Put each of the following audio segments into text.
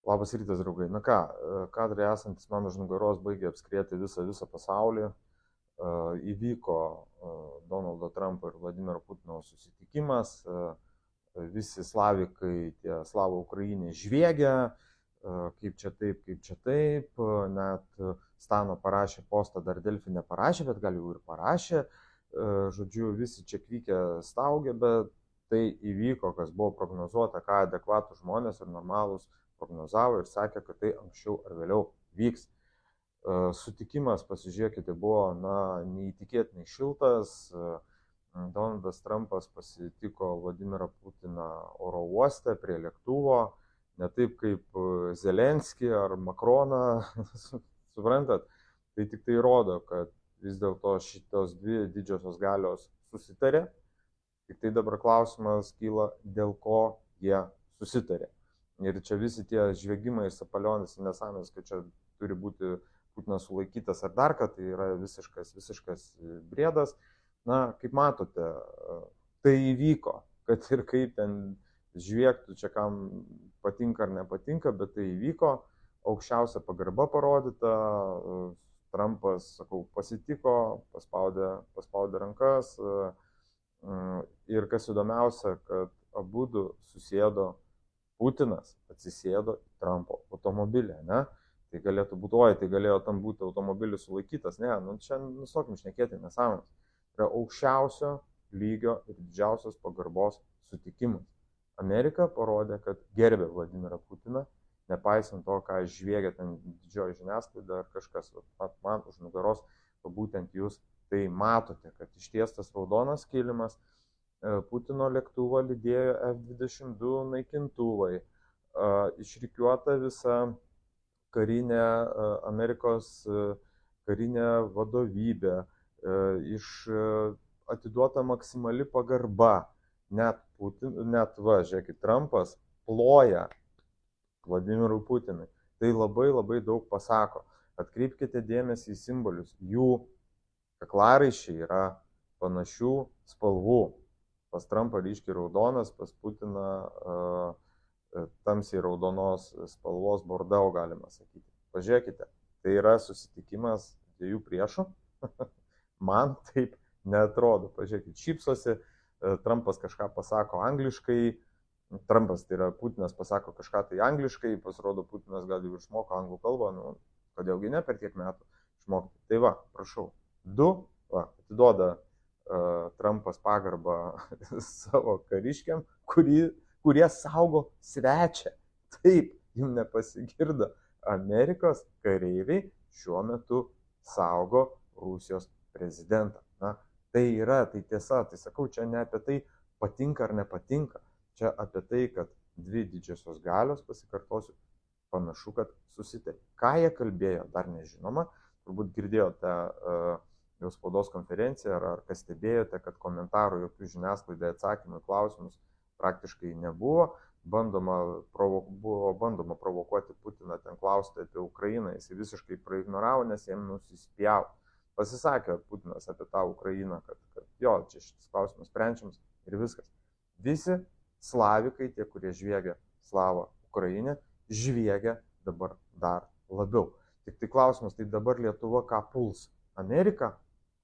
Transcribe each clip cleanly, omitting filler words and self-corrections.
Labas rytas, draugai. Na ką, kadrai esantis man už nugaros baigė apskrėti visą pasaulį. Įvyko Donaldo Trumpo ir Vladimiro Putino susitikimas. Visi slavikai, tie slavų Ukrainai žviegia, kaip čia taip, kaip čia taip. Net Stano parašė postą, dar Delfi neparašė, bet gal jau ir parašė. Žodžiu, visi čia kvykia staugė, bet tai įvyko, kas buvo prognozuota, ką adekvatų žmonės ir normalūs prognozavo ir sakė, kad tai anksčiau ar vėliau vyks. Sutikimas, pasižiūrėkite, buvo neįtikėtinai šiltas. Donaldas Trumpas pasitiko Vladimirą Putiną oro uoste prie lėktuvo, ne taip kaip Zelenskį ar Makroną, suprantat, tai tik tai rodo, kad vis dėlto šitos dvi didžiosios galios susitarė, tik tai dabar klausimas kyla, dėl ko jie susitarė. Ir čia visi tie žviegimai ir sapalionis nesąmonės, kad čia turi būti Putinas sulaikytas ar dar, kad tai yra visiškas briedas. Na, kaip matote, tai įvyko, kad ir kaip ten žviegtų, čia kam patinka ar nepatinka, bet tai įvyko, aukščiausia pagarba parodyta, Trumpas, sakau, pasitiko, paspaudė rankas ir kas įdomiausia, kad abudu susėdo, Putinas atsisėdo į Trumpo automobilį, ne? Tai galėtų būti, tai galėjo tam būti automobilis sulaikytas, ne, čia nustokim šnekėti nesąmonės. Tai yra aukščiausio lygio ir didžiausios pagarbos sutikimas. Amerika parodė, kad gerbė Vladimirą Putiną, nepaisant to, ką žviegia ten didžioji žiniasklaida ar kažkas, man už nugaros, būtent jūs tai matote, kad ištiestas raudonas kilimas, Putino lėktuvą lydėjo F-22 naikintuvai, išrikiuota visa karinė Amerikos karinė vadovybė, atiduota maksimali pagarba, net žiūrėkit, Trumpas ploja Vladimirui Putinui. Tai labai daug pasako. Atkreipkite dėmesį į simbolius. Jų kaklaraiščiai yra panašių spalvų. Pas Trumpą ryškiai raudonas, pas Putiną tamsiai raudonos spalvos bordau, galima sakyti. Pažiūrėkite, tai yra susitikimas dviejų priešų. Man taip neatrodo. Pažiūrėkite, šypsosi, Trumpas kažką pasako angliškai, Trumpas, tai yra Putinas, pasako kažką tai angliškai, pasirodo Putinas gal jau išmoko anglų kalbą, kodėlgi ne per tiek metų išmokti. Tai va, prašau, atiduoda Trumpas pagarbą savo kariškiam, kurie saugo svečią. Taip, jums nepasigirdo. Amerikos kareiviai šiuo metu saugo Rusijos prezidentą. Na, tai yra, tai tiesa, tai sakau, čia ne apie tai patinka ar nepatinka. Čia apie tai, kad dvi didžiosios galios, pasikartosiu, panašu, kad susitarė. Ką jie kalbėjo, dar nežinoma. Turbūt girdėjote jau spaudos konferenciją, ar kas stebėjote, kad komentarų jokių žiniasklaidai atsakymų į klausimus praktiškai nebuvo. Buvo bandoma provokuoti Putiną, ten klausti apie Ukrainą, jis visiškai praignoravo, nes jam nusispjavo. Pasisakė Putinas apie tą Ukrainą, kad jo, čia šitas klausimas sprendžiamas ir viskas. Visi slavikai, tie, kurie žviegia slavą Ukrainę, žviegia dabar dar labiau. Tik tai klausimas, tai dabar Lietuva ką puls? Amerika?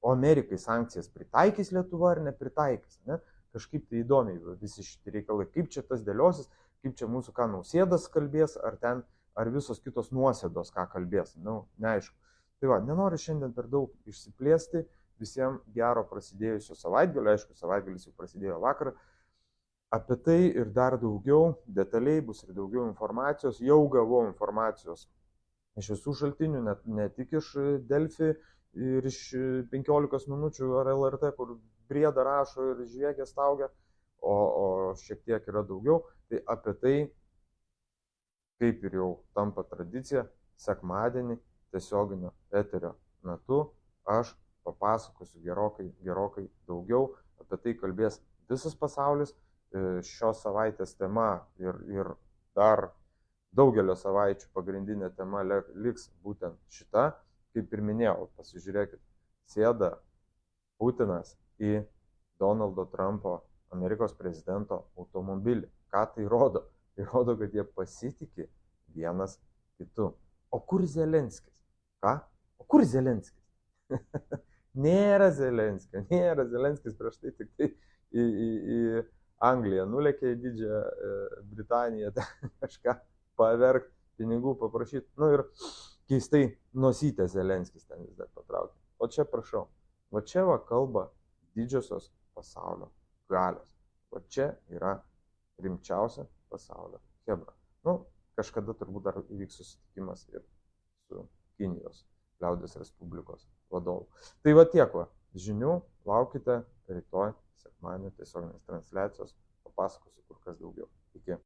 O Amerikai sankcijas pritaikys Lietuva ar nepritaikys? Ne? Kažkaip tai įdomiai visi šitie reikalai, kaip čia tas dėliosis, kaip čia mūsų ką Nausėdas kalbės, ar visos kitos nuosėdos ką kalbės, neaišku. Tai va, nenoriu šiandien per daug išsiplėsti, visiems gero prasidėjusio savaitgalio, aišku, savaitgalis jau prasidėjo vakar, apie tai ir dar daugiau, detaliai bus ir daugiau informacijos, jau gavau informacijos iš visų šaltinių, ne tik iš Delfi ir iš 15 minučių ar LRT, kur briedą rašo ir žviegia staugia, o šiek tiek yra daugiau. Tai apie tai, kaip ir jau tampa tradicija, sekmadienį tiesioginio eterio metu aš papasakosiu gerokai daugiau. Apie tai kalbės visas pasaulis. Šios savaitės tema ir dar daugelio savaičių pagrindinė tema liks būtent šita. Kaip ir minėjau, pasižiūrėkit, sėda Putinas į Donaldo Trumpo, Amerikos prezidento automobilį. Ką tai rodo? Tai rodo, kad jie pasitikė vienas kitu. O kur Zelenskis? Ką? O kur Zelenskis? Nėra Zelenskis prieš tai tik tai į Angliją nulėkė, į Didžiąją Britaniją, kažką paverkt, pinigų paprašyti. Nu ir keistai nosytė Zelenskis ten vis dar patraukė. O čia prašau, va čia va kalba didžiosios pasaulio galios. O čia yra rimčiausia pasaulio chebra. Nu, kažkada turbūt dar įvyks susitikimas ir su Kinijos Liaudies Respublikos vadovu. Tai va tiek va, žinių, laukite rytoj sekmadienio tiesioginės transliacijos, papasakosiu kur kas daugiau. Iki.